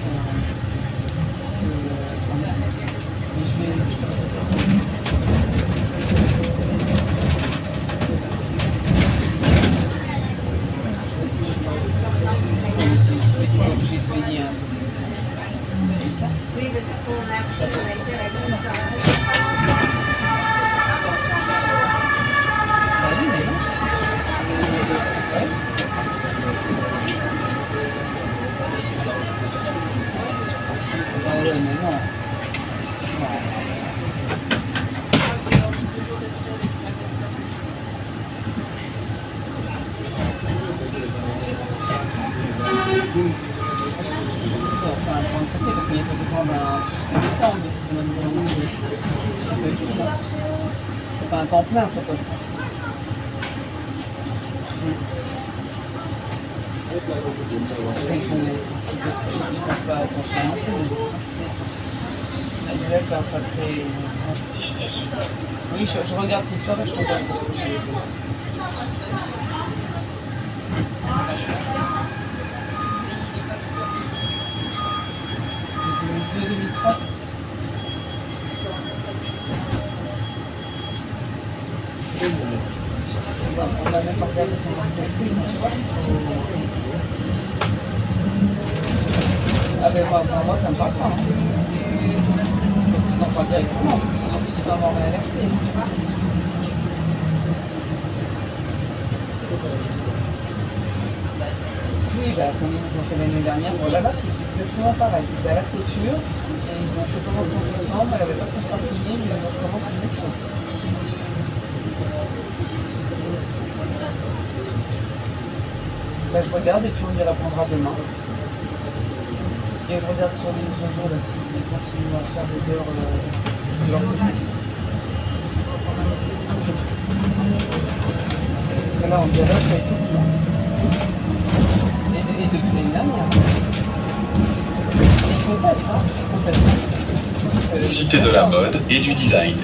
mais je te répète. J'ai essayé un peu. Oui, parce qu'on a été à la conférence. Ah oui, mais non. Ouais. Ah ouais, mais non. Enfin, parce qu'il y a pas besoin d'un temps, mais c'est même c'est pas un temps plein ce poste. Je pense pas à temps plein non plus. Là, ça fait... Oui, je regarde ce soir et je regarde ça. De 2003. On va même pas regarder son ancienneté. Ah ben moi ça me parle pas. Parce qu'il n'en parle directement, sinon s'il va m'en réalerter. Oui, bah, comme ils nous ont fait l'année dernière, voilà, là c'est exactement pareil. C'était à la clôture, et ils m'ont fait commencer en septembre, elle n'avait pas de contrat signé, mais on commence une autre chose. Bah, je regarde et puis on y répondra demain. Et je regarde sur les jours là s'ils continuent à faire des heures de leur côté. Parce que là on dialogue avec tout le monde. Et depuis l'année dernière. Et je conteste, hein, je conteste. Cité de la mode et du design.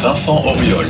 Vincent Auriol.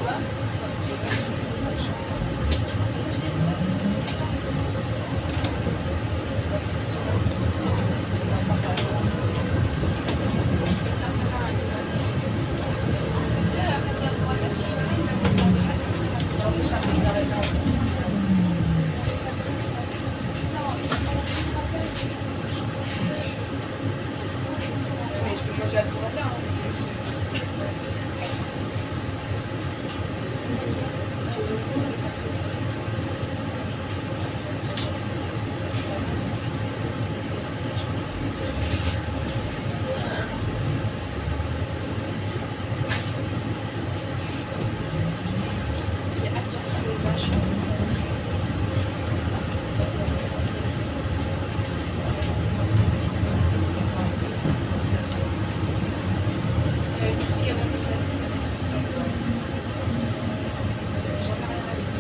Mais je peux manger à tout matin. J'ai hâte de retrouver ma chambre. Tout ce qu'il y a dans le panier, ça va être ça. J'en ai rien à dire.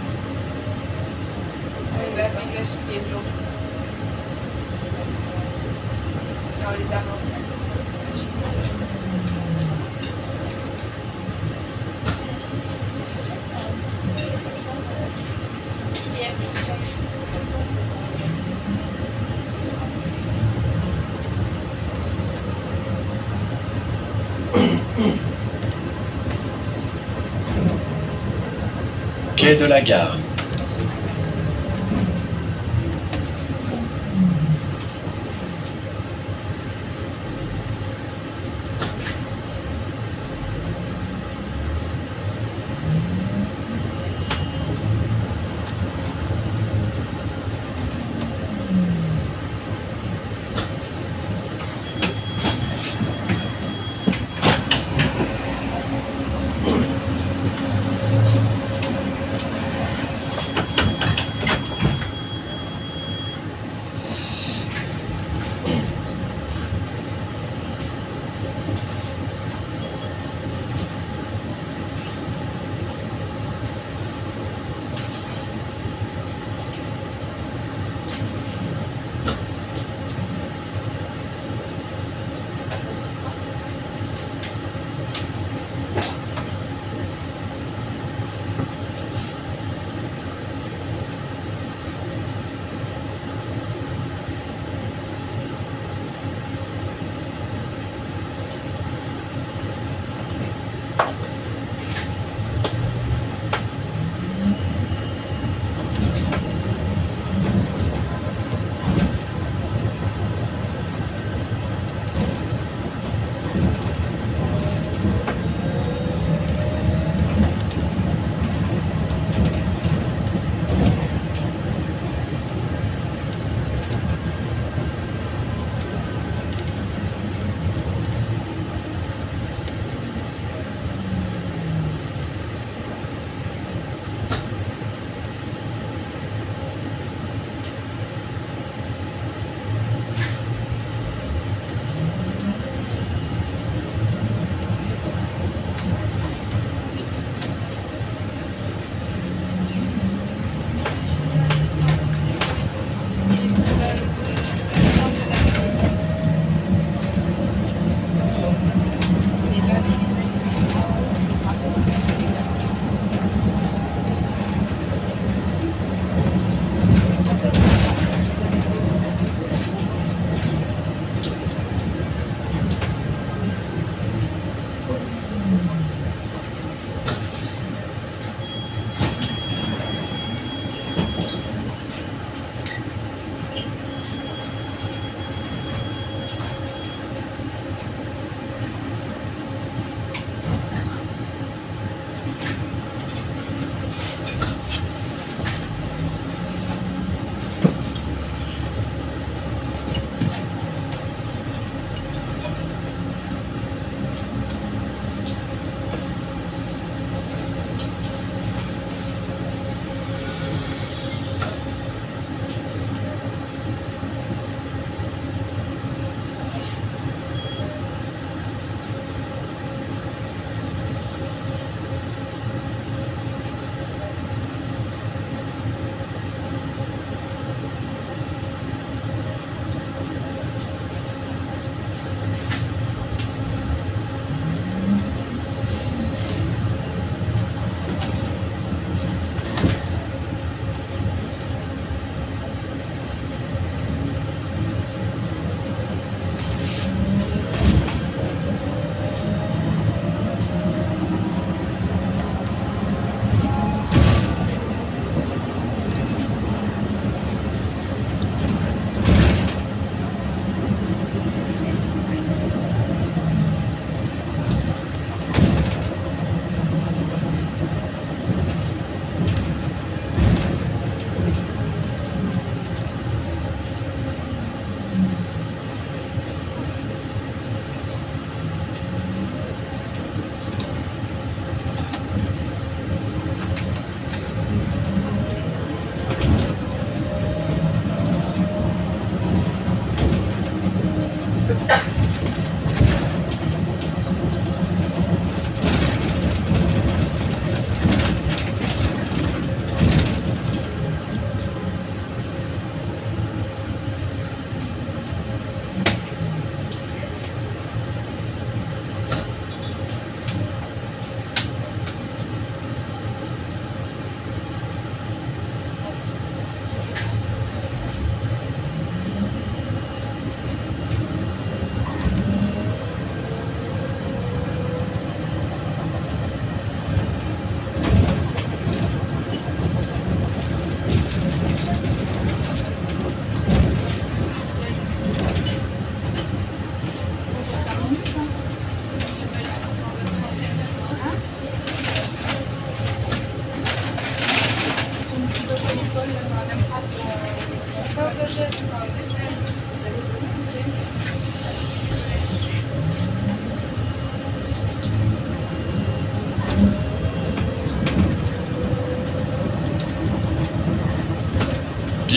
Il l'a chipé aujourd'hui. Non, les avancées. Quai de la Gare.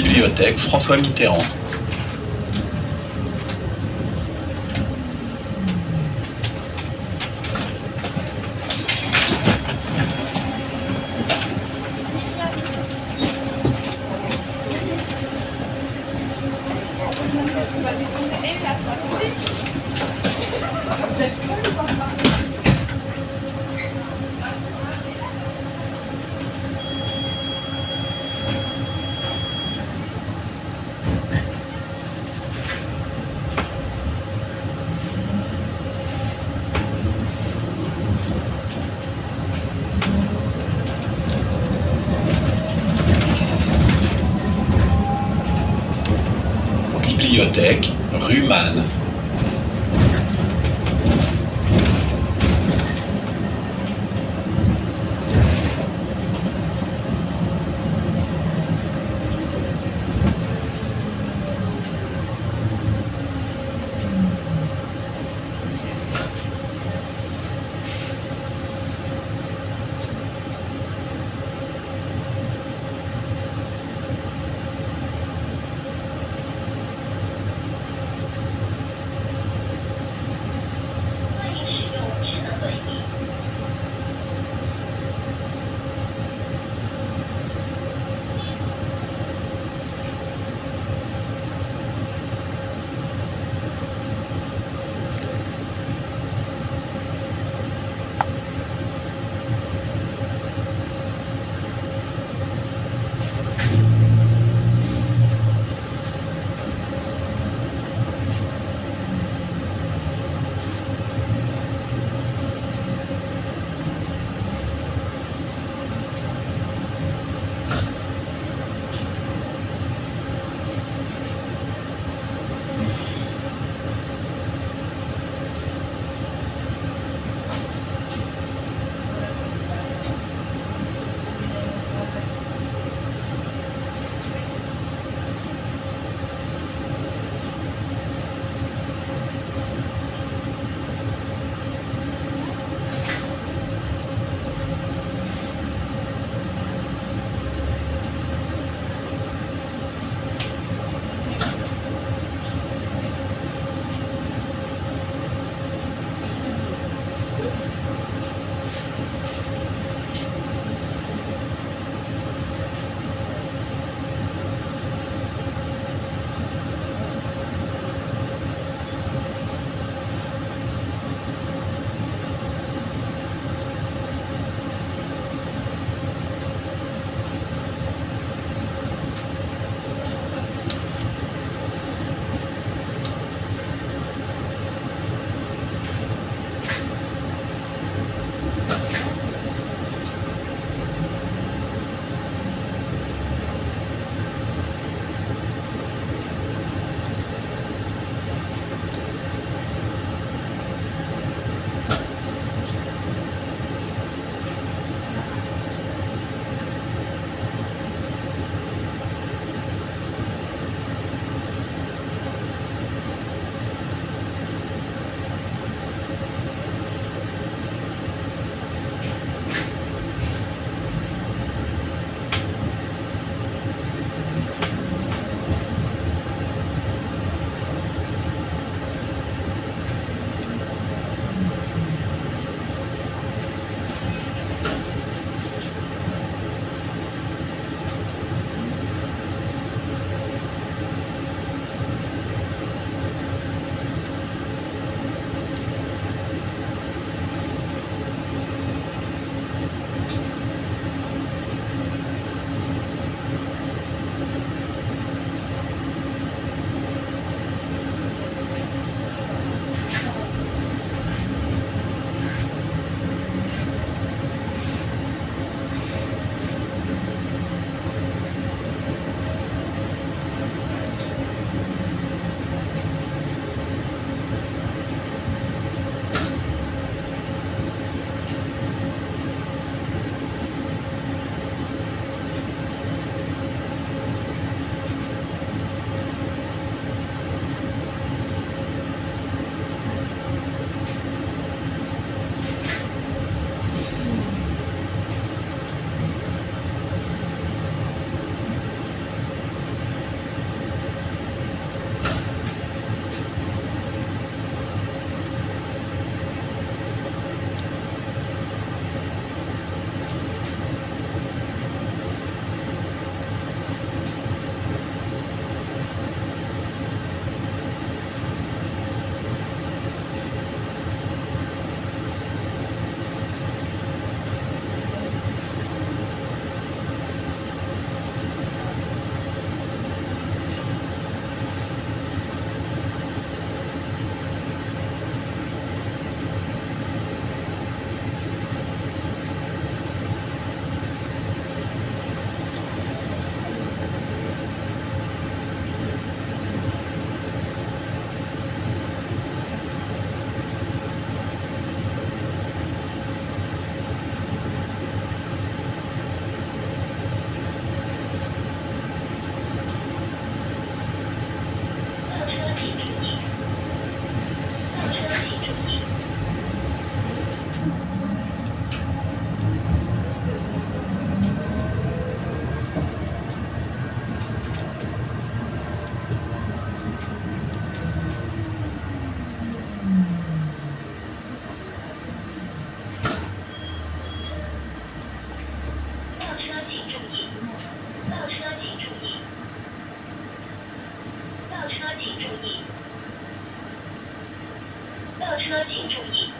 Bibliothèque François Mitterrand. Bibliothèque rue Manne. 车请注意。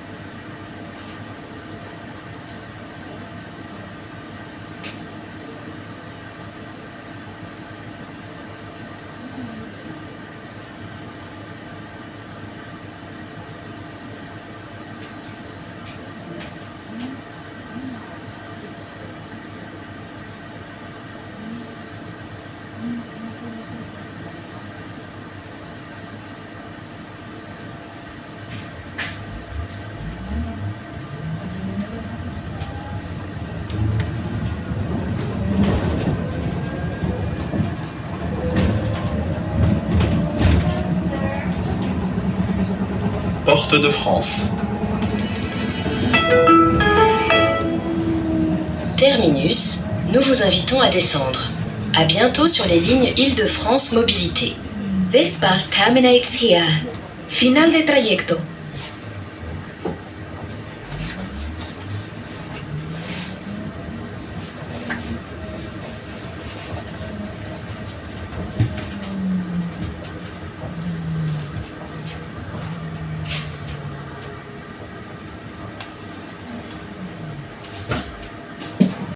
Porte de France. Terminus, nous vous invitons à descendre. À bientôt sur les lignes Île-de-France Mobilité. This bus terminates here. Final de trayecto.